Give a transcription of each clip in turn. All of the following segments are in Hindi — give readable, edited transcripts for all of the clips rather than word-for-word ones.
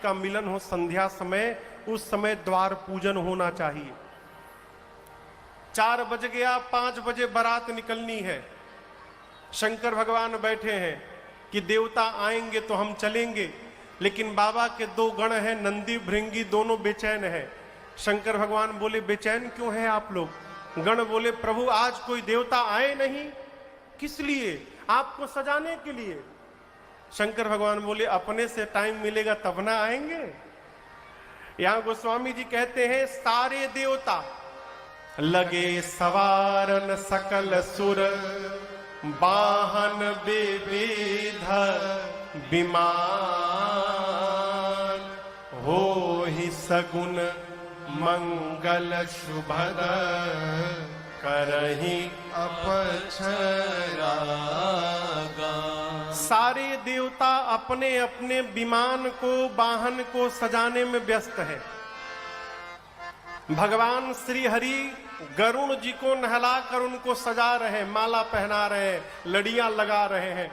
का मिलन हो संध्या समय, उस समय द्वार पूजन होना चाहिए। 4 बज गया, 5 बजे बारात निकलनी है। शंकर भगवान बैठे हैं कि देवता आएंगे तो हम चलेंगे, लेकिन बाबा के 2 गण हैं, नंदी भृंगी, दोनों बेचैन हैं। शंकर भगवान बोले बेचैन क्यों हैं आप लोग? गण बोले प्रभु आज कोई देवता आए नहीं। किस लिए? आपको सजाने के लिए। शंकर भगवान बोले अपने से टाइम मिलेगा तब ना आएंगे। यहां गोस्वामी जी कहते हैं सारे देवता लगे सवारन सकल सुर, वाहन विविध विमान, हो ही सगुन मंगल शुभद, करही अपक्षरागा। सारे देवता अपने अपने विमान को, वाहन को सजाने में व्यस्त है। भगवान श्री हरि गरुण जी को नहलाकर उनको सजा रहे, माला पहना रहे, लड़ियां लगा रहे हैं।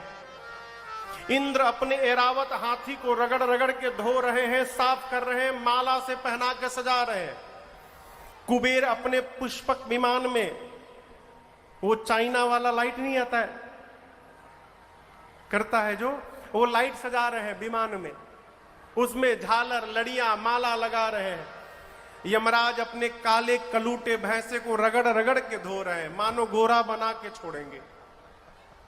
इंद्र अपने ऐरावत हाथी को रगड़ रगड़ के धो रहे हैं, साफ कर रहे हैं, माला से पहना के सजा रहे हैं। कुबेर अपने पुष्पक विमान में, वो चाइना वाला लाइट नहीं आता है, करता है जो, वो लाइट सजा रहे हैं विमान में, उसमें झालर लड़ियां माला लगा रहे हैं। यमराज अपने काले कलूटे भैंसे को रगड़ रगड़ के धो रहे हैं, मानो गोरा बना के छोड़ेंगे।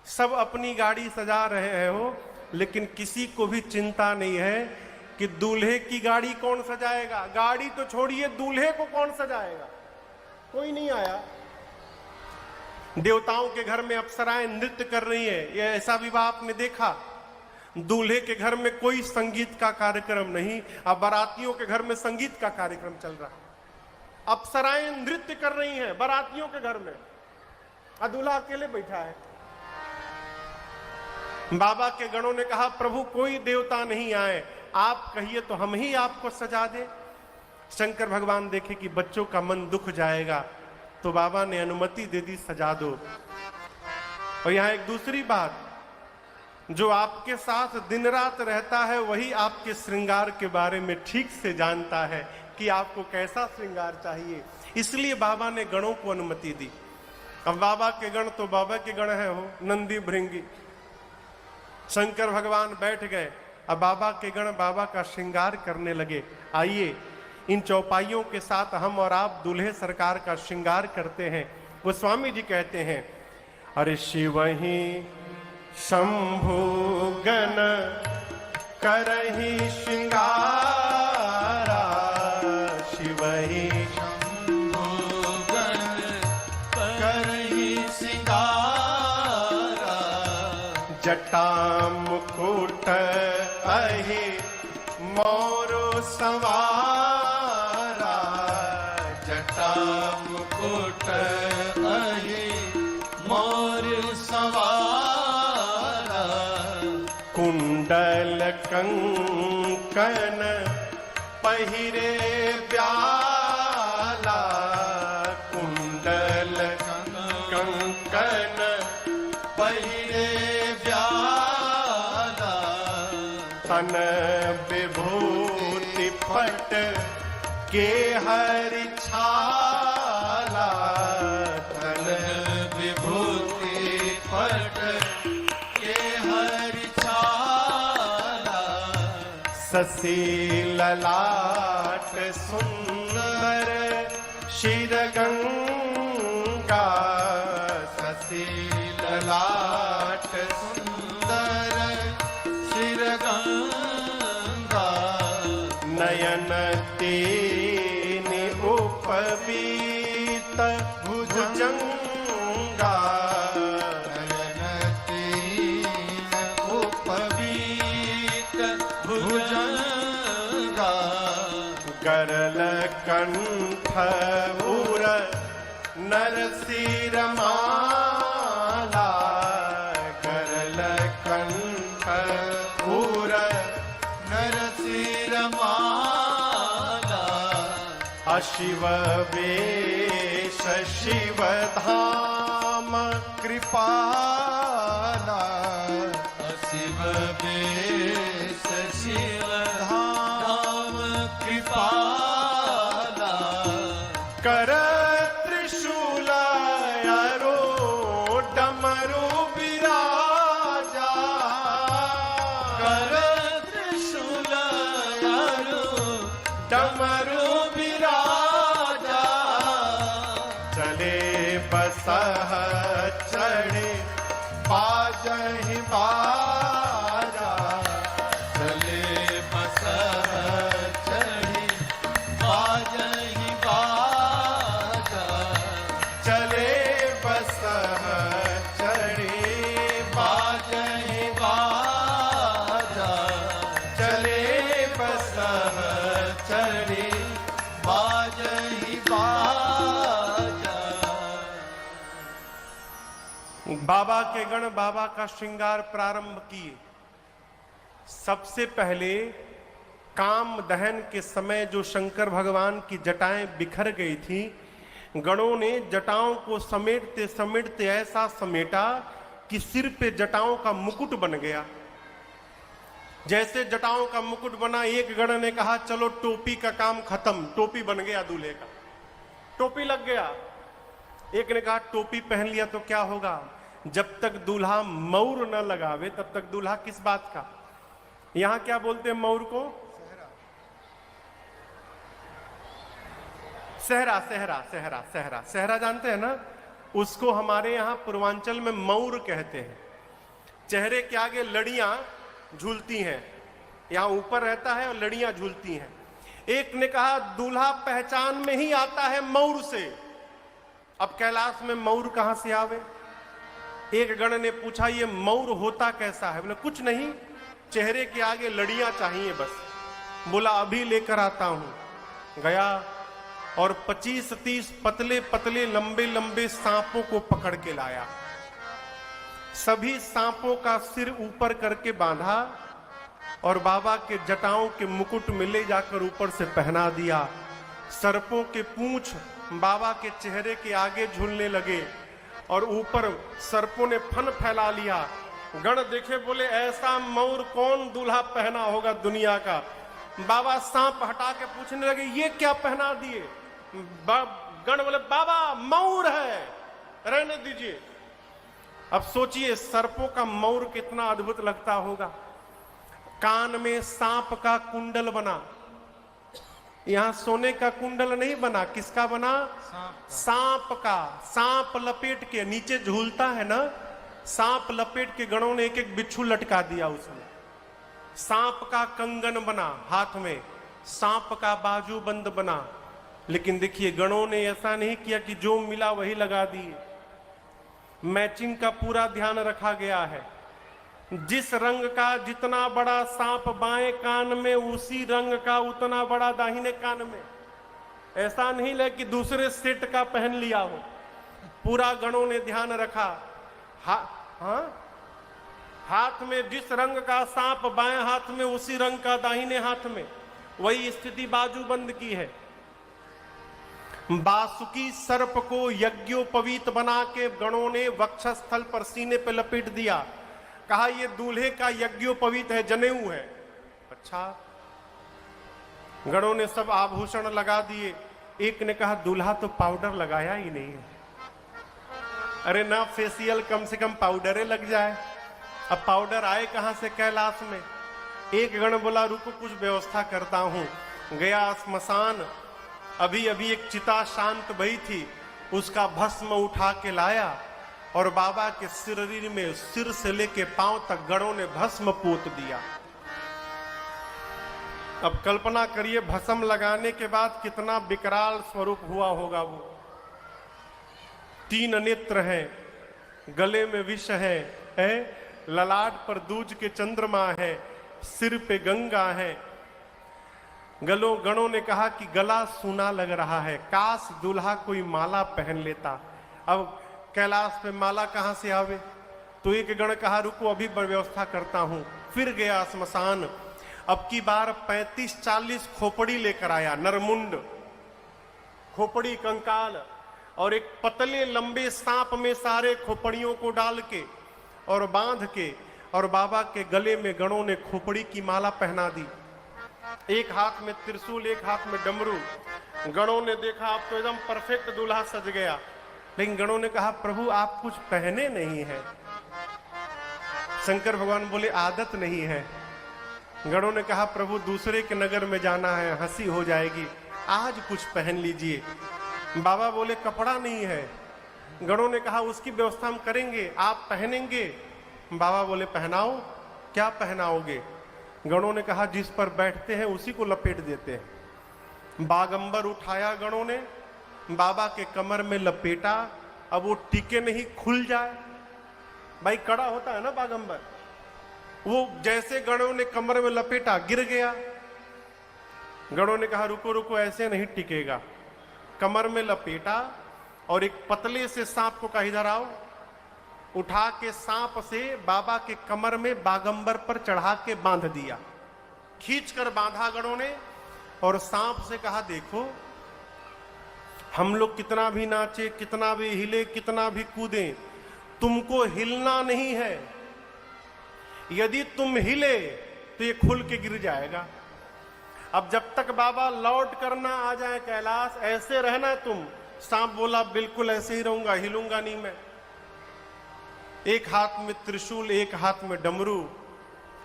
सब अपनी गाड़ी सजा रहे हैं हो, लेकिन किसी को भी चिंता नहीं है कि दूल्हे की गाड़ी कौन सजाएगा। गाड़ी तो छोड़िए, दूल्हे को कौन सजाएगा? कोई नहीं आया। देवताओं के घर में अप्सराएं नृत्य कर रही है, ये ऐसा विवाह आपने देखा? दूल्हे के घर में कोई संगीत का कार्यक्रम नहीं, अब बारातियों के घर में संगीत का कार्यक्रम चल रहा है। अप्सराएं नृत्य कर रही हैं बारातियों के घर में, और दूल्हा अकेले बैठा है। बाबा के गणों ने कहा प्रभु कोई देवता नहीं आए, आप कहिए तो हम ही आपको सजा दें। शंकर भगवान देखे कि बच्चों का मन दुख जाएगा, तो बाबा ने अनुमति दे दी, सजा दो। और यहां एक दूसरी बात, जो आपके साथ दिन रात रहता है वही आपके श्रृंगार के बारे में ठीक से जानता है कि आपको कैसा श्रृंगार चाहिए, इसलिए बाबा ने गणों को अनुमति दी। अब बाबा के गण तो बाबा के गण है, हो नंदी भृंगी। शंकर भगवान बैठ गए, अब बाबा के गण बाबा का श्रृंगार करने लगे। आइए इन चौपाइयों के साथ हम और आप दूल्हे सरकार का श्रृंगार करते हैं। गोस्वामी जी कहते हैं अरे शिव ही शंभु गण करहि श्रृंगारा, शिव ही शंभु गण करहि श्रृंगारा, जटा मुकुट अहि मोर संवारा, जटा मुकुट अहि मोर संवारा, कुंडल कंकन पहिरे ब्याला, कुंडल कंकन पहिरे व्याला, तन विभूति पट के हरि छाला, तन विभूति पट के हरि छाला, शशि ललाट सुंदर शिर गंगा, शशि ललाट सुंदर शिर गंगा, नयन तीन उपवीत भुजंगा, नयन तीन उपवीत भुजंगा, गरल कंठ उर नरसिर माला, गरल कंठ उर नरसिर माला, अशिव वेश शिव धाम कृपाला, शिव वेश शिव धाम डमरू बिराजा, चले बसह चढ़े बाजहि बाजा, चले बसह चढ़ी बाजहि बाजा, चले बसह चढ़े बाजहि बाजा, चले बसह चढ़ी बाजहि बाजा। बाबा के गण बाबा का श्रृंगार प्रारंभ किए। सबसे पहले काम दहन के समय जो शंकर भगवान की जटाएं बिखर गई थी, गणों ने जटाओं को समेटते समेटते ऐसा समेटा कि सिर पे जटाओं का मुकुट बन गया। जैसे जटाओं का मुकुट बना, एक गण ने कहा चलो टोपी का काम खत्म, टोपी बन गया दूल्हे का, टोपी लग गया। एक ने कहा टोपी पहन लिया तो क्या होगा, जब तक दूल्हा मौर न लगावे तब तक दूल्हा किस बात का। यहां क्या बोलते हैं मौर को? सहरा, सहरा, सहरा, सहरा, सहरा जानते हैं ना? उसको हमारे यहां पूर्वांचल में मौर कहते हैं। चेहरे के आगे लड़ियां झूलती हैं, यहां ऊपर रहता है और लड़ियां झूलती हैं। एक ने कहा दूल्हा पहचान में ही आता है मौर से। अब कैलाश में मौर कहां से आवे? एक गण ने पूछा ये मौर होता कैसा है? बोले कुछ नहीं, चेहरे के आगे लड़ियां चाहिए बस। बोला अभी लेकर आता हूं। गया और 25-30 पतले पतले लंबे लंबे सांपों को पकड़ के लाया। सभी सांपों का सिर ऊपर करके बांधा और बाबा के जटाओं के मुकुट में ले जाकर ऊपर से पहना दिया। सर्पों के पूंछ बाबा के चेहरे के आगे झूलने लगे और ऊपर सर्पों ने फन फैला लिया। गण देखे, बोले ऐसा मौर कौन दूल्हा पहना होगा दुनिया का। बाबा सांप हटा के पूछने लगे ये क्या पहना दिए? गण बोले बाबा मौर है, रहने दीजिए। अब सोचिए सर्पों का मौर कितना अद्भुत लगता होगा। कान में सांप का कुंडल बना, यहां सोने का कुंडल नहीं बना, किसका बना? सांप का। सांप लपेट के नीचे झूलता है ना, सांप लपेट के गणों ने एक एक बिच्छू लटका दिया उसमें। सांप का कंगन बना हाथ में, सांप का बाजूबंद बना। लेकिन देखिए गणों ने ऐसा नहीं किया कि जो मिला वही लगा दिए। मैचिंग का पूरा ध्यान रखा गया है। जिस रंग का जितना बड़ा सांप बाएं कान में, उसी रंग का उतना बड़ा दाहिने कान में। ऐसा नहीं ले कि दूसरे सेट का पहन लिया हो। पूरा गणों ने ध्यान रखा। हाथ में जिस रंग का सांप बाएं हाथ में, उसी रंग का दाहिने हाथ में। वही स्थिति बाजूबंद की है। बासुकी सर्प को यज्ञोपवीत बना के गणों ने वक्षस्थल पर सीने पे लपेट दिया। कहा ये दूल्हे का यज्ञोपवीत है, जनेऊ है। अच्छा, गणों ने सब आभूषण लगा दिए। एक ने कहा दूल्हा तो पाउडर लगाया ही नहीं है। अरे ना फेशियल, कम से कम पाउडर लग जाए। अब पाउडर आए कहां से कैलाश में? एक गण बोला रुको कुछ व्यवस्था करता हूं। गया श्मशान, अभी अभी एक चिता शांत भई थी, उसका भस्म उठा के लाया और बाबा के शरीर में सिर से लेके पांव तक गणों ने भस्म पोत दिया। अब कल्पना करिए भस्म लगाने के बाद कितना विकराल स्वरूप हुआ होगा वो। 3 नेत्र हैं, गले में विष है, ललाट पर दूज के चंद्रमा है, सिर पे गंगा है। गणों ने कहा कि गला सूना लग रहा है, काश दूल्हा कोई माला पहन लेता। अब कैलाश पे माला कहां से आवे? तो एक गण कहा रुको अभी व्यवस्था करता हूं। फिर गया श्मशान। अब की बार 35-40 खोपड़ी लेकर आया, नरमुंड, खोपड़ी, कंकाल, और एक पतले लंबे सांप में सारे खोपड़ियों को डाल के और बांध के और बाबा के गले में गणों ने खोपड़ी की माला पहना दी। एक हाथ में त्रिशूल, एक हाथ में डमरू। गणों ने देखा अब तो एकदम परफेक्ट दूल्हा सज गया। लेकिन गणों ने कहा प्रभु आप कुछ पहने नहीं है। शंकर भगवान बोले आदत नहीं है। गणों ने कहा प्रभु दूसरे के नगर में जाना है, हंसी हो जाएगी, आज कुछ पहन लीजिए। बाबा बोले कपड़ा नहीं है। गणों ने कहा उसकी व्यवस्था हम करेंगे, आप पहनेंगे। बाबा बोले पहनाओ। क्या पहनाओगे? गणों ने कहा जिस पर बैठते हैं उसी को लपेट देते हैं। बागंबर उठाया गणों ने, बाबा के कमर में लपेटा। अब वो टिके नहीं, खुल जाए। भाई कड़ा होता है ना बागंबर, वो जैसे गणों ने कमर में लपेटा गिर गया। गणों ने कहा रुको रुको, ऐसे नहीं टिकेगा। कमर में लपेटा और एक पतले से सांप को कहा इधर आओ। उठा के सांप से बाबा के कमर में बागंबर पर चढ़ा के बांध दिया। खींच कर बांधा गणों ने और सांप से कहा देखो हम लोग कितना भी नाचे, कितना भी हिले, कितना भी कूदें, तुमको हिलना नहीं है। यदि तुम हिले तो ये खुल के गिर जाएगा। अब जब तक बाबा लौट करना आ जाए कैलाश, ऐसे रहना तुम। सांप बोला बिल्कुल ऐसे ही रहूंगा, हिलूंगा नहीं मैं। एक हाथ में त्रिशूल, एक हाथ में डमरू।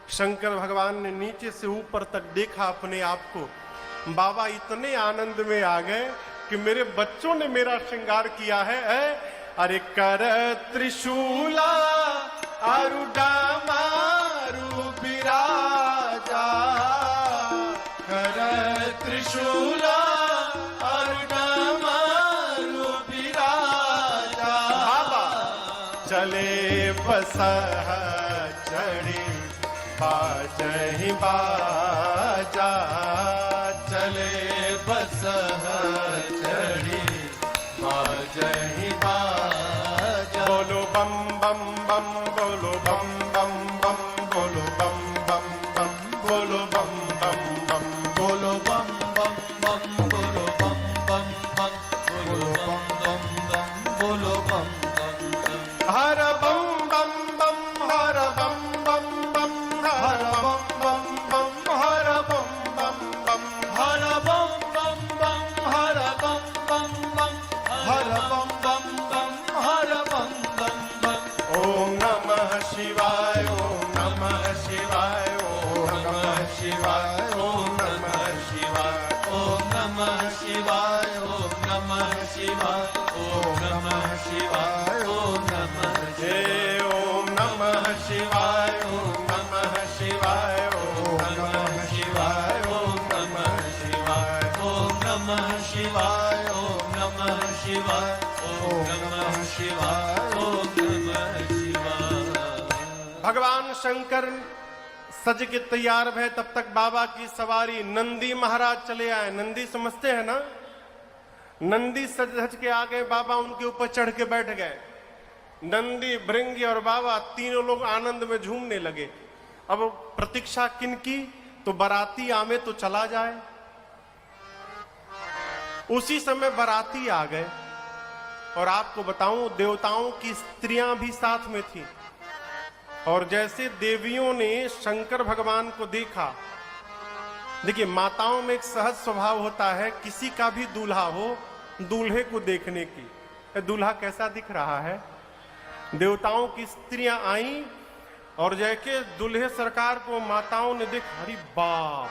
शंकर भगवान ने नीचे से ऊपर तक देखा अपने आप को। बाबा इतने आनंद में आ गए कि मेरे बच्चों ने मेरा श्रृंगार किया है। अरे कर त्रिशूला आरुडा मारू बिराजा, कर त्रिशूला आरुडा मारू बिराजा। बाबा चले बसह चढ़ी बाजहि बाजा, चले बसह चढ़ी बाजहि बाजा। बोलो बम बम बम, बोलो बम बम बम, बोलो बम बम बम, बोलो बम बम बम, बोलो बम बम बम, बोलो बम बम बम, बोलो बम बम बम, बोलो बम बम बम। हर बम बम बम, हर बम बम बम, हर बम बम बम, हर बम बम बम, हर बम बम बम, हर बम बम बम, हर बम बम बम, हर बम बम बम। ओम नमः शिवाय, ओम नमः शिवाय, ओम नमः शिवाय, ओम नमः शिवाय। ओम नमः शिवाय, ओम नमः शिवाय, ओम नमः शिवाय, ओम नमः जय ओम नमः शिवाय, ओम नमः शिवाय, ओम नमः शिवाय, ओम नमः शिवाय। ओम नमः शिवाय, ओम नमः शिवाय, ओम नमः शिवाय, ओम नमः शिवाय। भगवान शंकर सज के तैयार भय, तब तक बाबा की सवारी नंदी महाराज चले आए। नंदी समझते हैं ना? नंदी सज धज के आ गए, बाबा उनके ऊपर चढ़ के बैठ गए। नंदी, भृंगी और बाबा तीनों लोग आनंद में झूमने लगे। अब प्रतीक्षा किनकी? तो बाराती आमे तो चला जाए। उसी समय बाराती आ गए और आपको बताऊं देवताओं की स्त्रियां भी साथ में थी। और जैसे देवियों ने शंकर भगवान को देखा, देखिए माताओं में एक सहज स्वभाव होता है, किसी का भी दूल्हा हो दूल्हे को देखने की, दूल्हा कैसा दिख रहा है। देवताओं की स्त्रियां आई और जैसे दूल्हे सरकार को माताओं ने देखा, अरे बाप,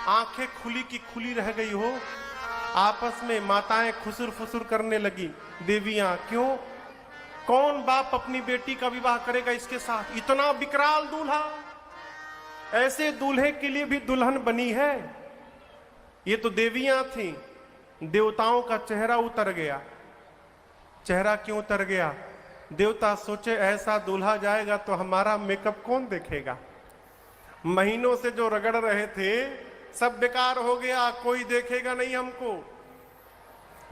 आंखें खुली की खुली रह गई हो। आपस में माताएं खुसुर फुसुर करने लगी। देवियां, क्यों? कौन बाप अपनी बेटी का विवाह करेगा इसके साथ? इतना विकराल दूल्हा, ऐसे दूल्हे के लिए भी दुल्हन बनी है। ये तो देवियां थी। देवताओं का चेहरा उतर गया। चेहरा क्यों उतर गया? देवता सोचे ऐसा दूल्हा जाएगा तो हमारा मेकअप कौन देखेगा। महीनों से जो रगड़ रहे थे सब बेकार हो गया, कोई देखेगा नहीं हमको।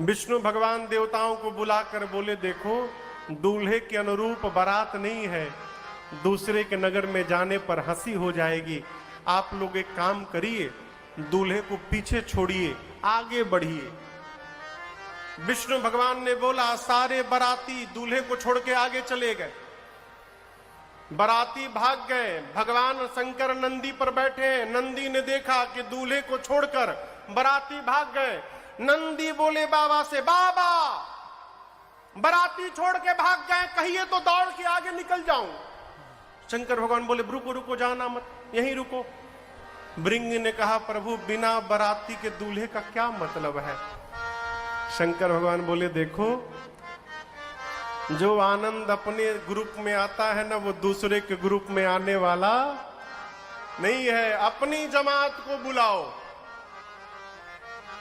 विष्णु भगवान देवताओं को बुलाकर बोले, देखो दूल्हे के अनुरूप बारात नहीं है, दूसरे के नगर में जाने पर हंसी हो जाएगी। आप लोग एक काम करिए, दूल्हे को पीछे छोड़िए, आगे बढ़िए। विष्णु भगवान ने बोला, सारे बाराती दूल्हे को छोड़ के आगे चले गए। बाराती भाग गए। भगवान शंकर नंदी पर बैठे हैं। नंदी ने देखा कि दूल्हे को छोड़कर बाराती भाग गए। नंदी बोले बाबा से, बाबा बाराती छोड़ के भाग गए, कहिए तो दौड़ के आगे निकल जाऊं। शंकर भगवान बोले रुको रुको, जाना मत, यहीं रुको। भृंग ने कहा प्रभु बिना बाराती के दूल्हे का क्या मतलब है? शंकर भगवान बोले देखो, जो आनंद अपने ग्रुप में आता है ना, वो दूसरे के ग्रुप में आने वाला नहीं है। अपनी जमात को बुलाओ।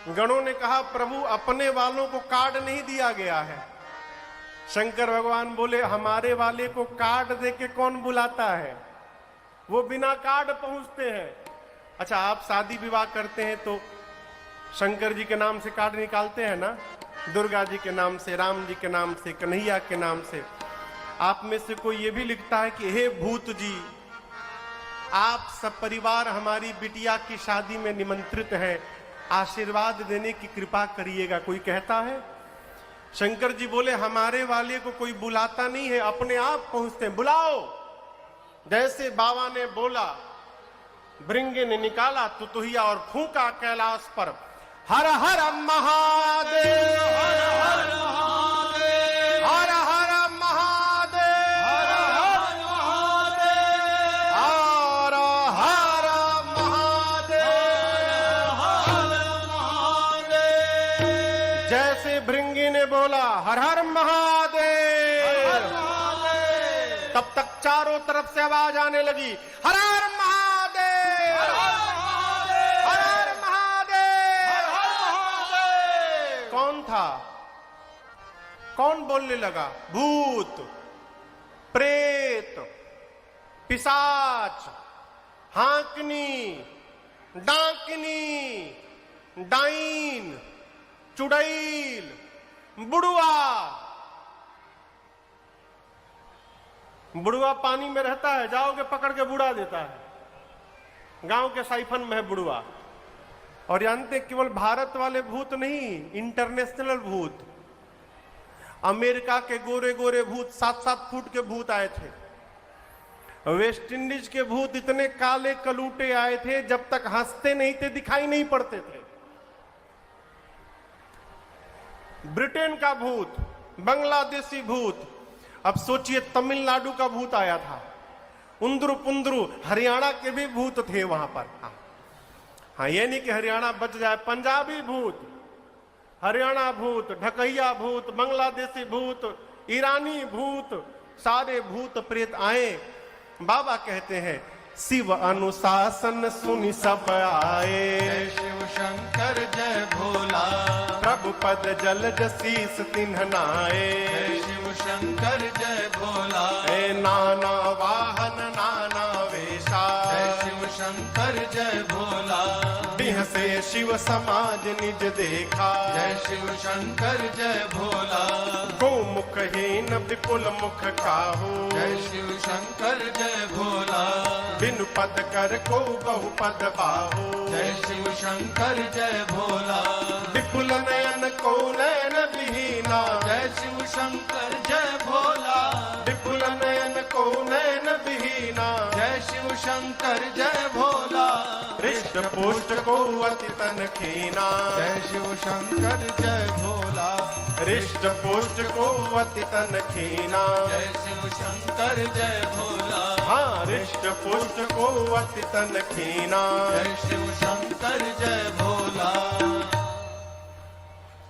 गणों ने कहा प्रभु अपने वालों को कार्ड नहीं दिया गया है। शंकर भगवान बोले हमारे वाले को कार्ड देके कौन बुलाता है? वो बिना कार्ड पहुंचते हैं। अच्छा, आप शादी विवाह करते हैं तो शंकर जी के नाम से कार्ड निकालते हैं ना, दुर्गा जी के नाम से, राम जी के नाम से, कन्हैया के नाम से। आप में से कोई ये भी लिखता है कि हे भूत जी, आप सब परिवार हमारी बिटिया की शादी में निमंत्रित हैं, आशीर्वाद देने की कृपा करिएगा, कोई कहता है? शंकर जी बोले हमारे वाले को कोई बुलाता नहीं है, अपने आप पहुंचते हैं, बुलाओ। जैसे बाबा ने बोला, भृंगे ने निकाला तुतुहिया और फूंका कैलाश पर, हर हर महादेव, हर हर महादेव, हर हर महादेव, हर हर महादेव, हर हर महादेव, हर महादेव। जैसे भृंगी ने बोला हर हर महादेव, तब तक चारों तरफ से आवाज आने लगी, हर हर महादेव, हर हर महादेव, हर महादेव। कौन था? कौन बोलने लगा? भूत, प्रेत, पिशाच, हाकनी, डाकिनी, डाइन, चुड़ैल, बुढ़वा। बुढ़वा पानी में रहता है, जाओगे पकड़ के बुड़ा देता है। गांव के साइफन में है बुढ़वा। और जानते केवल भारत वाले भूत नहीं, इंटरनेशनल भूत। अमेरिका के गोरे गोरे भूत, 7-7 फुट के भूत आए थे। वेस्ट इंडीज के भूत इतने काले कलूटे आए थे, जब तक हंसते नहीं थे दिखाई नहीं पड़ते थे। ब्रिटेन का भूत, बांग्लादेशी भूत, अब सोचिए तमिलनाडु का भूत आया था, उंदरू पुंदरू, हरियाणा के भी भूत थे वहां पर। हाँ, ये नहीं कि हरियाणा बच जाए, पंजाबी भूत, हरियाणा भूत, ढकैया भूत, बांग्लादेशी भूत, ईरानी भूत, सारे भूत प्रेत आए। बाबा कहते हैं शिव अनुशासन सुनि सब आए, जय शिव शंकर जय भोला, प्रभु पद जलज शीस तिन्ह नाए, जय शिव शंकर जय भोला, ए नाना वाहन नाना वेशा, जय शिव शंकर जय भोला, बिह से शिव समाज निज देखा, जय शिव शंकर जय भोला, गोमुखहीन विपुल मुख काहू, जय शिव शंकर जय भोला, बिनु पद कर को बहु पद बाहू, जय शिव शंकर जय भोला, विपुल नयन को नयन विहीना, जय शिव शंकर जय भोला, विपुल नयन को नयन विहीना, जय शिव शंकर जय भोला, हृष्ट पुष्ट को अति तन खीना, जय शिव शंकर जय भोला, हृष्ट पुष्ट को अति तन खीना, जय शिव शंकर जय भोला, हाँ हृष्ट पुष्ट को अति तन खीना, जय शिव शंकर जय भोला।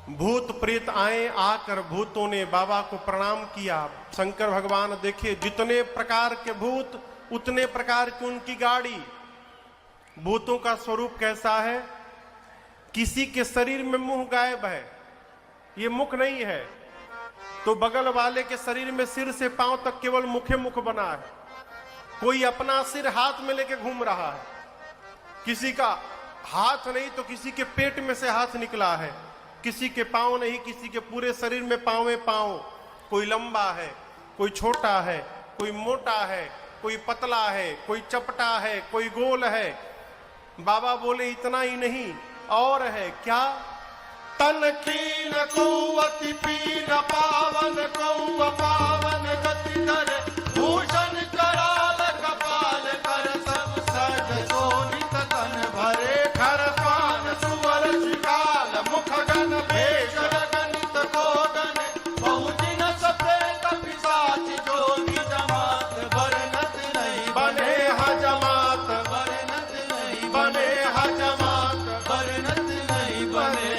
भूत प्रेत आए, आकर भूतों ने बाबा को प्रणाम किया। शंकर भगवान देखिए, जितने प्रकार के भूत उतने प्रकार की उनकी गाड़ी। भूतों का स्वरूप कैसा है? किसी के शरीर में मुंह गायब है, ये मुख नहीं है, तो बगल वाले के शरीर में सिर से पांव तक केवल मुखे मुख बना है। कोई अपना सिर हाथ में लेके घूम रहा है, किसी का हाथ नहीं तो किसी के पेट में से हाथ निकला है, किसी के पांव नहीं, किसी के पूरे शरीर में पांव में पांव। कोई लंबा है, कोई छोटा है, कोई मोटा है, कोई पतला है, कोई चपटा है, कोई गोल है। बाबा बोले इतना ही नहीं, और है क्या? तन खीन कुवति पीन पावन कौ पावन गति कर, भूषण कराल कपाल कर, सब सज शोभित तन भरे, खर पान सुवर शिकाल मुख गन भेष गणित कोगन, बहु दिन सफेद पिशाच जोगी जमात वर्णत नहीं बने हजमात बरनत नहीं बने।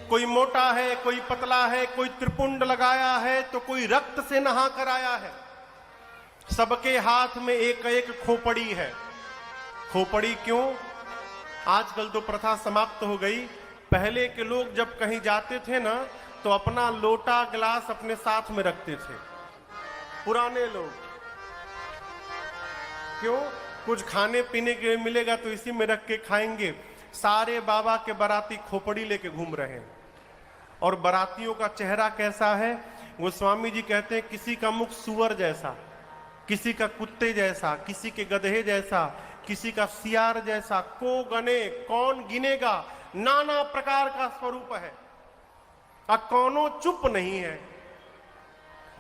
कोई मोटा है, कोई पतला है, कोई त्रिपुंड लगाया है तो कोई रक्त से नहा कर आया है। सबके हाथ में एक एक खोपड़ी है। खोपड़ी क्यों? आजकल तो प्रथा समाप्त हो गई। पहले के लोग जब कहीं जाते थे ना तो अपना लोटा गिलास अपने साथ में रखते थे, पुराने लोग। क्यों? कुछ खाने पीने के लिए मिलेगा तो इसी में रख के खाएंगे। सारे बाबा के बाराती खोपड़ी लेके घूम रहे हैं। और बारातियों का चेहरा कैसा है? गोस्वामी जी कहते हैं किसी का मुख सुअर जैसा, किसी का कुत्ते जैसा, किसी के गधे जैसा, किसी का सियार जैसा। को गने, कौन गिनेगा? नाना प्रकार का स्वरूप है। अब कौनो चुप नहीं है।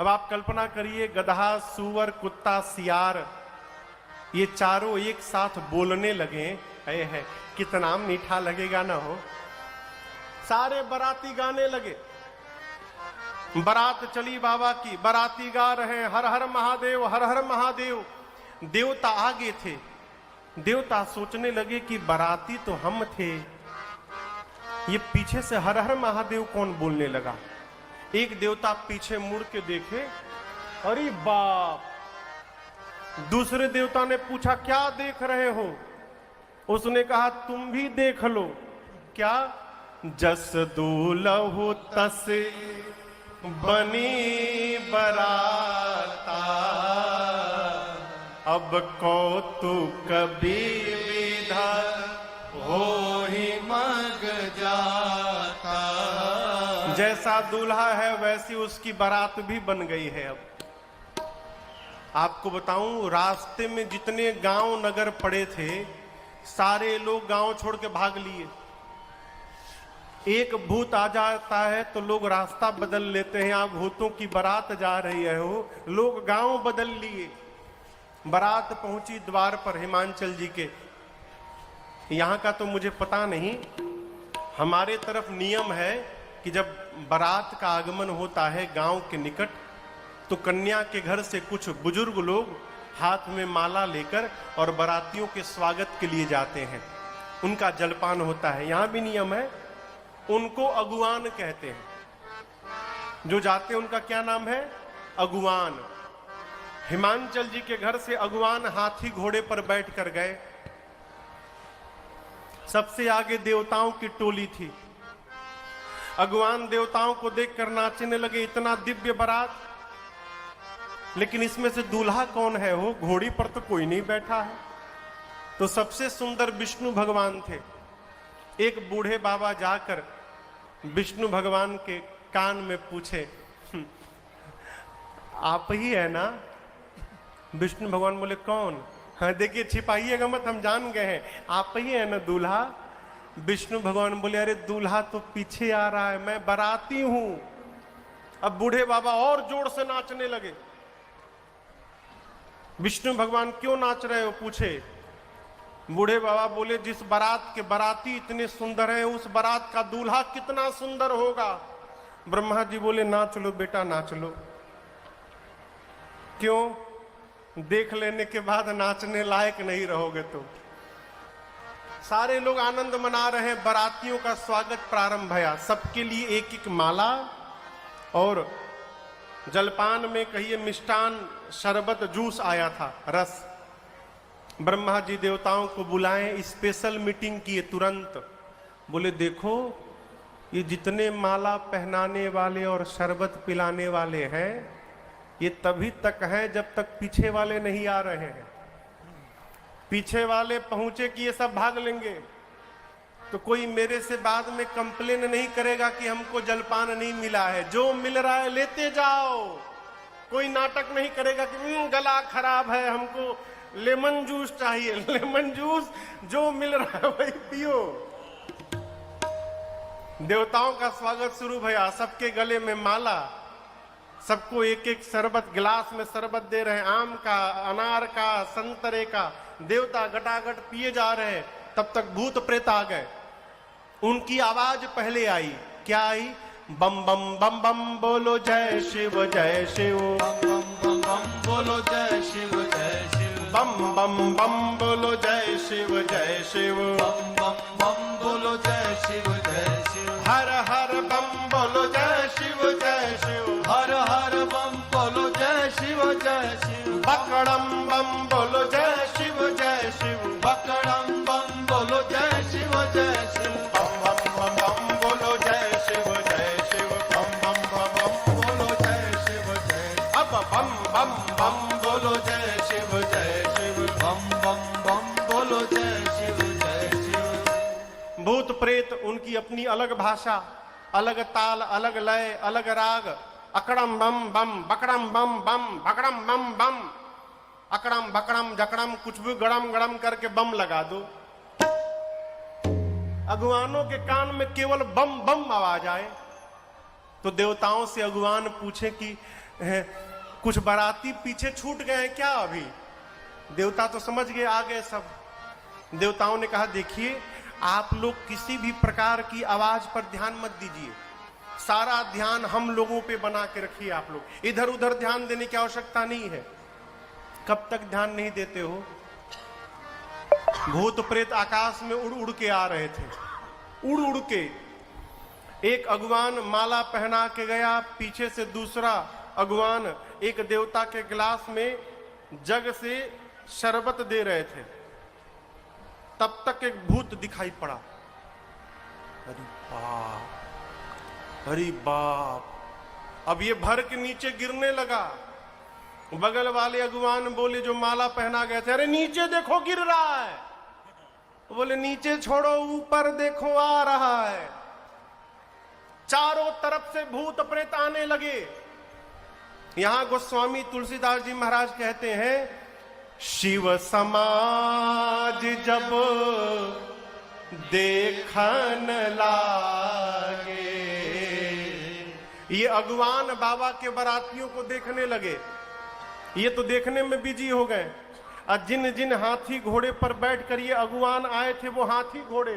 अब आप कल्पना करिए, गधा, सुअर, कुत्ता, सियार, ये चारों एक साथ बोलने लगे, है कितना मीठा लगेगा ना हो। सारे बाराती गाने लगे। बारात चली बाबा की, बाराती गा रहे हैं हर हर महादेव, हर हर महादेव। देवता आगे थे। देवता सोचने लगे कि बाराती तो हम थे, ये पीछे से हर हर महादेव कौन बोलने लगा। एक देवता पीछे मुड़ के देखे, अरे बाप। दूसरे देवता ने पूछा क्या देख रहे हो? उसने कहा तुम भी देख लो। क्या? जस दूल्हु तस बनी बराता, अब कौतुक विधा हो ही मग जाता। जैसा दूल्हा है वैसी उसकी बारात भी बन गई है। अब आपको बताऊं, रास्ते में जितने गांव नगर पड़े थे सारे लोग गांव छोड़ के भाग लिए। एक भूत आ जाता है तो लोग रास्ता बदल लेते हैं। आप भूतों की बारात जा रही है हो, लोग गांव बदल लिए। बारात पहुंची द्वार पर हिमांचल जी के। यहां का तो मुझे पता नहीं, हमारे तरफ नियम है कि जब बारात का आगमन होता है गांव के निकट तो कन्या के घर से कुछ बुजुर्ग लोग हाथ में माला लेकर और बारातियों के स्वागत के लिए जाते हैं। उनका जलपान होता है। यहां भी नियम है, उनको अगुवान कहते हैं। जो जाते हैं उनका क्या नाम है? अगुवान। हिमांचल जी के घर से अगुवान हाथी घोड़े पर बैठ कर गए। सबसे आगे देवताओं की टोली थी। अगुवान देवताओं को देखकर नाचने लगे, इतना दिव्य बारात। लेकिन इसमें से दूल्हा कौन है? हो घोड़ी पर तो कोई नहीं बैठा है। तो सबसे सुंदर विष्णु भगवान थे। एक बूढ़े बाबा जाकर विष्णु भगवान के कान में पूछे, आप ही है ना? विष्णु भगवान बोले कौन? हाँ देखिए, छिपाइएगा मत, हम जान गए हैं, आप ही है ना दूल्हा? विष्णु भगवान बोले अरे दूल्हा तो पीछे आ रहा है, मैं बाराती हूं। अब बूढ़े बाबा और जोर से नाचने लगे। विष्णु भगवान क्यों नाच रहे हो पूछे। बूढ़े बाबा बोले जिस बारात के बाराती इतने सुंदर हैं उस बारात का दूल्हा कितना सुंदर होगा। ब्रह्मा जी बोले नाच लो बेटा, नाच लो। क्यों? देख लेने के बाद नाचने लायक नहीं रहोगे तो। सारे लोग आनंद मना रहे हैं। बारातियों का स्वागत प्रारंभ भया। सबके लिए एक एक माला और जलपान में कहिए मिष्टान, शरबत, जूस आया था, रस। ब्रह्मा जी देवताओं को बुलाएं, स्पेशल मीटिंग किए तुरंत। बोले देखो ये जितने माला पहनाने वाले और शरबत पिलाने वाले हैं ये तभी तक हैं जब तक पीछे वाले नहीं आ रहे हैं। पीछे वाले पहुंचे कि ये सब भाग लेंगे तो कोई मेरे से बाद में कंप्लेन नहीं करेगा कि हमको जलपान नहीं मिला है। जो मिल रहा है लेते जाओ। कोई नाटक नहीं करेगा कि गला खराब है हमको लेमन जूस चाहिए। लेमन जूस जो मिल रहा है वही पियो। देवताओं का स्वागत शुरू भया। सबके गले में माला, सबको एक एक शरबत, गिलास में शरबत दे रहे हैं, आम का, अनार का, संतरे का। देवता गटागट पिए जा रहे हैं। तब तक भूत प्रेत आ गए। उनकी आवाज पहले आई। क्या आई? बम बम बम बम बोलो जय शिव जय शिव, बम बम बम बम बोलो जय शिव जय शिव। बम बम बम बोलो जय शिव जय शिव। बम बम बम बोलो जय शिव जय शिव। हर हर बम बोलो जय शिव जय शिव। हर हर बम बोलो जय शिव जय शिव। बकड़म बम बोलो जय शिव जय शिव। बकड़म बम बोलो जय शिव जय शिव। बम बम बम बम बोलो जय शिव जय शिव। बम बम बम बम बोलो जय शिव जय। अब बम बम बम बोलो जय शिव जय शिव। बम बम बम बोलो जय शिव जय शिव। भूत प्रेत उनकी अपनी अलग भाषा, अलग ताल, अलग लय, अलग राग। अकड़म बम बम, बकड़म बम बम, भकड़म बम बम, अकड़म बकड़म जकड़म, कुछ भी गड़म गड़म करके बम लगा दो। अगुवानों के कान में केवल बम बम आवाज आए तो देवताओं से अगुवान पूछे कि कुछ बाराती पीछे छूट गए हैं क्या अभी? देवता तो समझ गए, आ गए सब। देवताओं ने कहा देखिए, आप लोग किसी भी प्रकार की आवाज पर ध्यान मत दीजिए, सारा ध्यान हम लोगों पे बना के रखिए। आप लोग इधर उधर ध्यान देने की आवश्यकता नहीं है। कब तक ध्यान नहीं देते हो? भूत प्रेत आकाश में उड़ उड़ के आ रहे थे, उड़ उड़ के। एक अगुवान माला पहना के गया, पीछे से दूसरा अगुवान एक देवता के गिलास में जग से शरबत दे रहे थे। तब तक एक भूत दिखाई पड़ा। अरे बाप, अरे बाप, अब ये भर के नीचे गिरने लगा। बगल वाले अगुवान बोले जो माला पहना गए थे, अरे नीचे देखो गिर रहा है। बोले नीचे छोड़ो, ऊपर देखो आ रहा है। चारों तरफ से भूत प्रेत आने लगे। यहां गोस्वामी तुलसीदास जी महाराज कहते हैं, शिव समाज जब देखन लागे। ये अगुवान बाबा के बारातियों को देखने लगे। ये तो देखने में बिजी हो गए। और जिन जिन हाथी घोड़े पर बैठकर ये अगुवान आए थे, वो हाथी घोड़े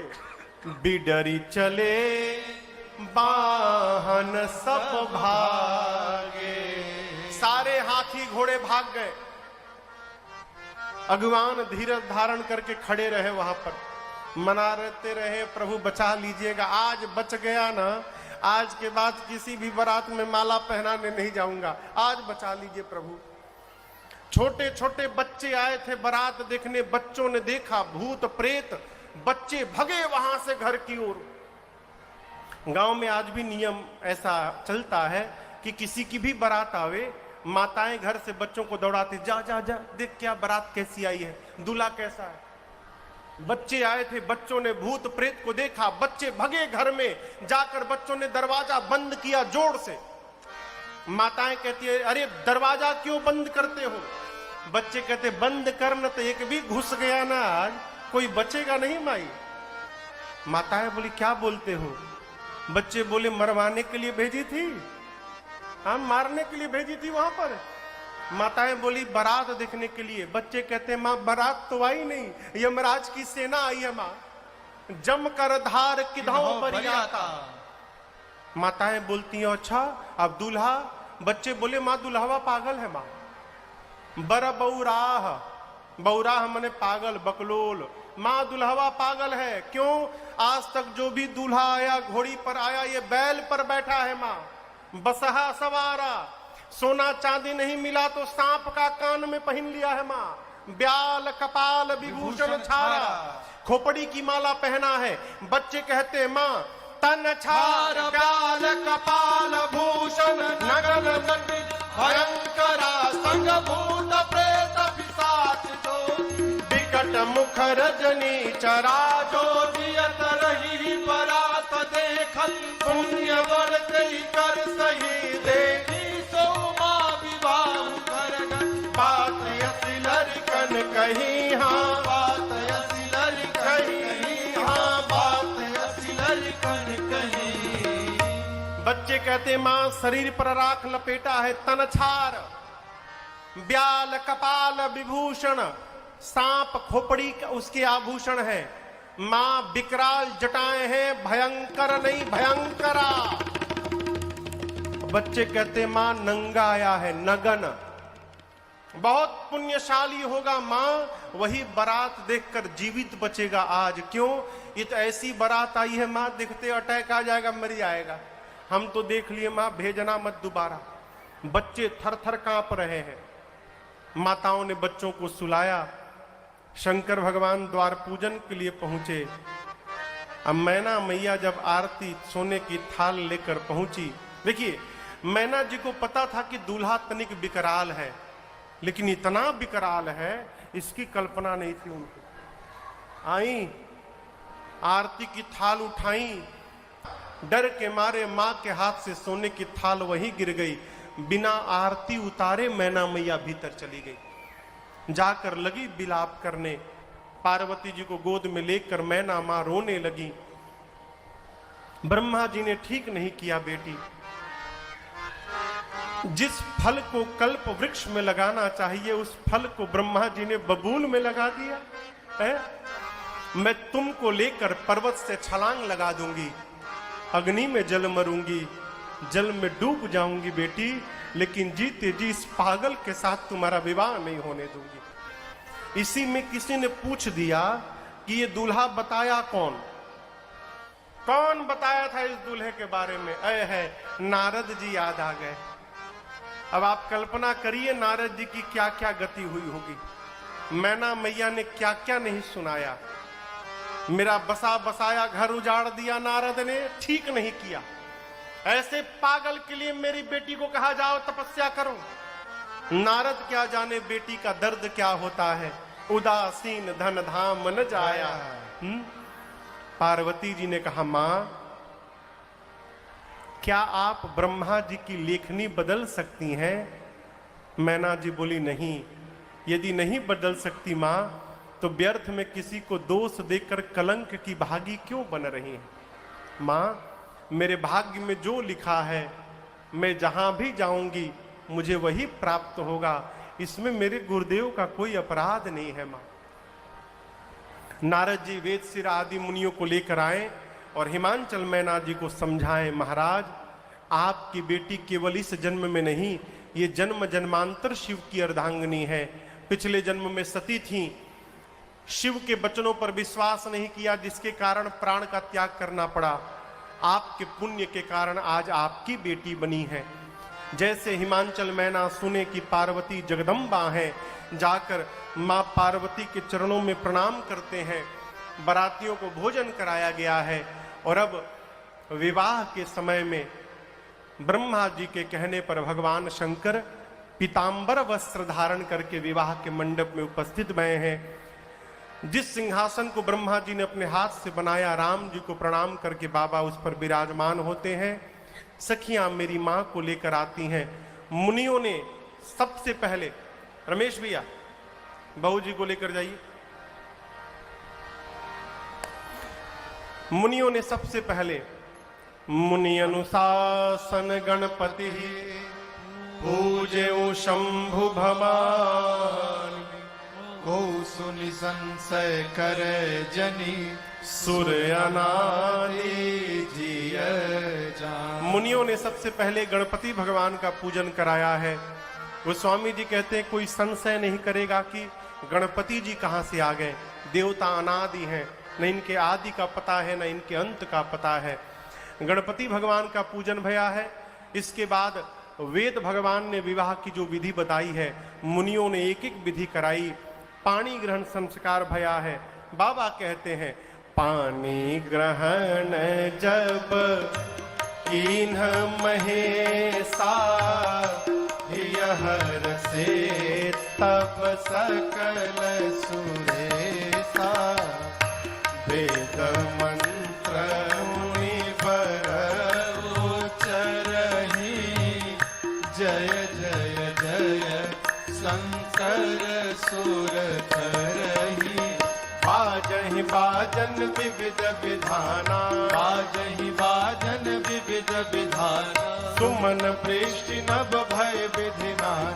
बिडरी चले वाहन सब भागे। सारे हाथी घोड़े भाग गए। अगुवान धीरज धारण करके खड़े रहे वहां पर, मनाते रहे, प्रभु बचा लीजिएगा। आज बच गया ना, आज के बाद किसी भी बारात में माला पहनाने नहीं जाऊंगा, आज बचा लीजिए प्रभु। छोटे छोटे बच्चे आए थे बारात देखने। बच्चों ने देखा भूत प्रेत, बच्चे भगे वहां से घर की ओर। गांव में आज भी नियम ऐसा चलता है कि किसी की भी बारात आवे, माताएं घर से बच्चों को दौड़ाती, जा जा जा देख क्या बारात कैसी आई है, दूल्हा कैसा है। बच्चे आए थे, बच्चों ने भूत प्रेत को देखा, बच्चे भगे घर में। जाकर बच्चों ने दरवाजा बंद किया जोर से। माताएं कहती है, अरे दरवाजा क्यों बंद करते हो? बच्चे कहते, बंद करना तो एक भी घुस गया ना, आज कोई बचेगा नहीं माई। माताएं बोली, क्या बोलते हो? बच्चे बोले, मरवाने के लिए भेजी थी, हम मारने के लिए भेजी थी वहां पर। माताएं बोली, बारात देखने के लिए। बच्चे कहते, मां बारात तो आई नहीं, यमराज की सेना आई है मां, जम कर धार किधों बरियाता। माताएं बोलती हैं, अच्छा अब दूल्हा? बच्चे बोले, मां दुल्हवा पागल है मां। बर बौराह, बौराह मने पागल, बकलोल। मां दुल्हवा पागल है। क्यों? आज तक जो भी दूल्हा आया, घोड़ी पर आया, ये बैल पर बैठा है मां, बसहा सवारा। सोना चांदी नहीं मिला तो सांप का कान में पहन लिया है मां। ब्याल कपाल विभूषण छारा, खोपड़ी की माला पहना है। बच्चे कहते, मां तन छार ब्याल कपाल भूषण नगन मंडित भयंकरा संग भूत प्रेत पिशाच जो विकट मुख रजनी चरा जो जियत रही बरात देखत पुण्य वर्त कर सही देखी सो मां विवाह करगन बात यसी लड़कन कही हाँ बात यसी लड़कन कही हाँ बात यसी लड़कन कही। बच्चे कहते, मां शरीर पर राख लपेटा है, तनछार ब्याल कपाल विभूषण, सांप खोपड़ी उसके आभूषण है। मां विकराल जटाएं हैं, भयंकर नहीं भयंकरा। बच्चे कहते, मां नंगा आया है, नगन। बहुत पुण्यशाली होगा माँ, वही बारात देखकर जीवित बचेगा आज। क्यों? ये तो ऐसी बारात आई है माँ, देखते अटैक आ जाएगा, मर जाएगा। हम तो देख लिए माँ, भेजना मत दोबारा। बच्चे थर थर कांप रहे हैं। माताओं ने बच्चों को सुलाया। शंकर भगवान द्वार पूजन के लिए पहुंचे। अब मैना मैया जब आरती सोने की थाल लेकर पहुंची, देखिए मैना जी को पता था कि दूल्हा तनिक विकराल है, लेकिन इतना विकराल है इसकी कल्पना नहीं थी उनको। आई, आरती की थाल उठाई, डर के मारे मां के हाथ से सोने की थाल वहीं गिर गई। बिना आरती उतारे मैना मैया भीतर चली गई। जाकर लगी विलाप करने। पार्वती जी को गोद में लेकर मैना मां रोने लगी। ब्रह्मा जी ने ठीक नहीं किया बेटी। जिस फल को कल्प वृक्ष में लगाना चाहिए उस फल को ब्रह्मा जी ने बबूल में लगा दिया है। मैं तुमको लेकर पर्वत से छलांग लगा दूंगी, अग्नि में जल मरूंगी, जल में डूब जाऊंगी बेटी, लेकिन जीते जी इस पागल के साथ तुम्हारा विवाह नहीं होने दूंगी। इसी में किसी ने पूछ दिया कि ये दूल्हा बताया कौन? कौन बताया था इस दूल्हे के बारे में? है नारद जी याद आ गए। अब आप कल्पना करिए नारद जी की क्या क्या गति हुई होगी। मैना मैया ने क्या क्या नहीं सुनाया। मेरा बसा बसाया घर उजाड़ दिया नारद ने, ठीक नहीं किया। ऐसे पागल के लिए मेरी बेटी को कहा जाओ तपस्या करो। नारद क्या जाने बेटी का दर्द क्या होता है। उदासीन धन धाम न जाया। पार्वती जी ने कहा मां, क्या आप ब्रह्मा जी की लेखनी बदल सकती हैं? मैना जी बोली नहीं। यदि नहीं बदल सकती मां, तो व्यर्थ में किसी को दोष देकर कलंक की भागी क्यों बन रही हैं? मां, मेरे भाग्य में जो लिखा है, मैं जहां भी जाऊंगी मुझे वही प्राप्त होगा। इसमें मेरे गुरुदेव का कोई अपराध नहीं है मां। नारद जी वेदशिर आदि मुनियों को लेकर आए और हिमांचल मैना जी को समझाएं, महाराज आपकी बेटी केवल इस जन्म में नहीं, ये जन्म जन्मांतर शिव की अर्धांगिनी है। पिछले जन्म में सती थी, शिव के वचनों पर विश्वास नहीं किया, जिसके कारण प्राण का त्याग करना पड़ा। आपके पुण्य के कारण आज आपकी बेटी बनी है। जैसे हिमांचल मैना सुने कि पार्वती जगदम्बा है, जाकर मां पार्वती के चरणों में प्रणाम करते हैं। बारातियों को भोजन कराया गया है और अब विवाह के समय में ब्रह्मा जी के कहने पर भगवान शंकर पीतांबर वस्त्र धारण करके विवाह के मंडप में उपस्थित भए हैं। जिस सिंहासन को ब्रह्मा जी ने अपने हाथ से बनाया, राम जी को प्रणाम करके बाबा उस पर विराजमान होते हैं। सखियां मेरी मां को लेकर आती हैं। मुनियों ने सबसे पहले, रमेश भैया बहू जी को लेकर जाइए। मुनियों ने सबसे पहले मुनि अनुशासन गणपति पूजे शंभु भवानी, को सुनि संशय करे जनी, सूर्य अनादि जिय जान। मुनियों ने सबसे पहले गणपति भगवान का पूजन कराया है। वो स्वामी जी कहते हैं कोई संशय नहीं करेगा कि गणपति जी कहां से आ गए। देवता अनादि हैं, न इनके आदि का पता है न इनके अंत का पता है। गणपति भगवान का पूजन भया है। इसके बाद वेद भगवान ने विवाह की जो विधि बताई है, मुनियों ने एक एक विधि कराई। पानी ग्रहण संस्कार भया है। बाबा कहते हैं पानी ग्रहण जब कीन्ह महेशा, यह से तब सकल सुरेशा, वेद मंत्र मुनिवर उच्चरहि, जय जय जय शंकर सुर करहि। बाजहि बाजन विविध विधाना, बाजहि बाजन विविध विधाना, सुमन वृष्टि नभ भय विधिनान,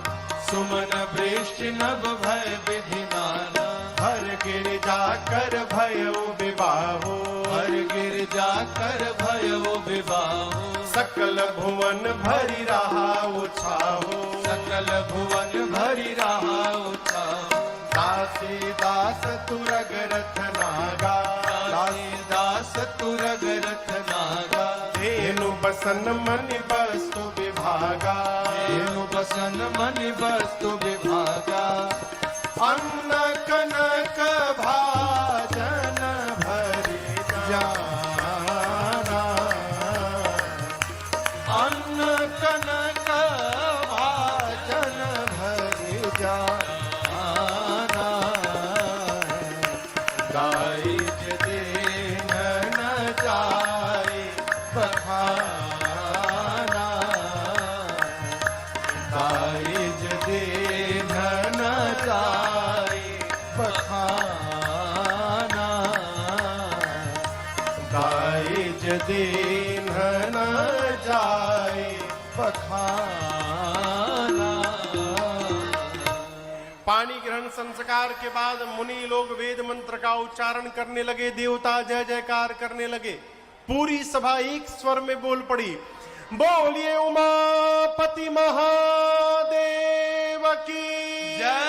सुमन वृष्टि नभ भय विधिनाना। हर गिरिजा कर भयो विवाहो, हर गिरिजा कर भयो विवाहो, सकल भुवन भरि रहा उछाहो, सकल सकल भुवन भरि रहा उत्तम दासी दास तुरग रथ नागा, दासी दास तुरग रथ नागा धेनु बसन मनि वस्तु विभागा, धेनु बसन मनि वस्तु विभागा अन्न कनक भाजन भरि जाना, अन्न कनक भाजन भरि जाना गाई देन न जाए बखाना गाई देन न जाए बखाना दाइज दीन न जाए बखाना। पानी ग्रहण संस्कार के बाद मुनि लोग वेद मंत्र का उच्चारण करने लगे, देवता जय जयकार करने लगे। पूरी सभा एक स्वर में बोल पड़ी, बोलिए उमापति महादेव की जय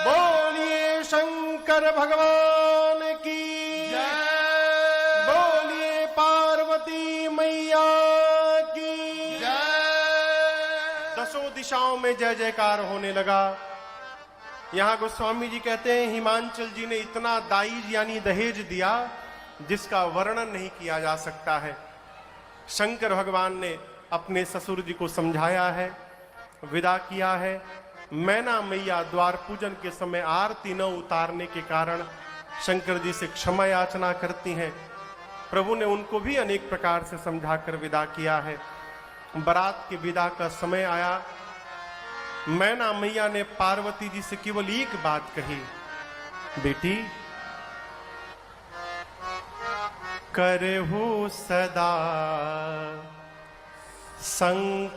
बोलिए शंकर भगवान की जय बोलिए पार्वती मैया की जय। दसों दिशाओं में जय जयकार होने लगा। यहाँ गोस्वामी जी कहते हैं हिमांचल जी ने इतना दाइज यानी दहेज दिया जिसका वर्णन नहीं किया जा सकता है। शंकर भगवान ने अपने ससुर जी को समझाया है, विदा किया है। मैना मैया द्वार पूजन के समय आरती न उतारने के कारण शंकर जी से क्षमा याचना करती हैं। प्रभु ने उनको भी अनेक प्रकार से समझाकर विदा किया है। बारात के विदा का समय आया। मैना मैया ने पार्वती जी से केवल एक बात कही, बेटी करहु सदा संग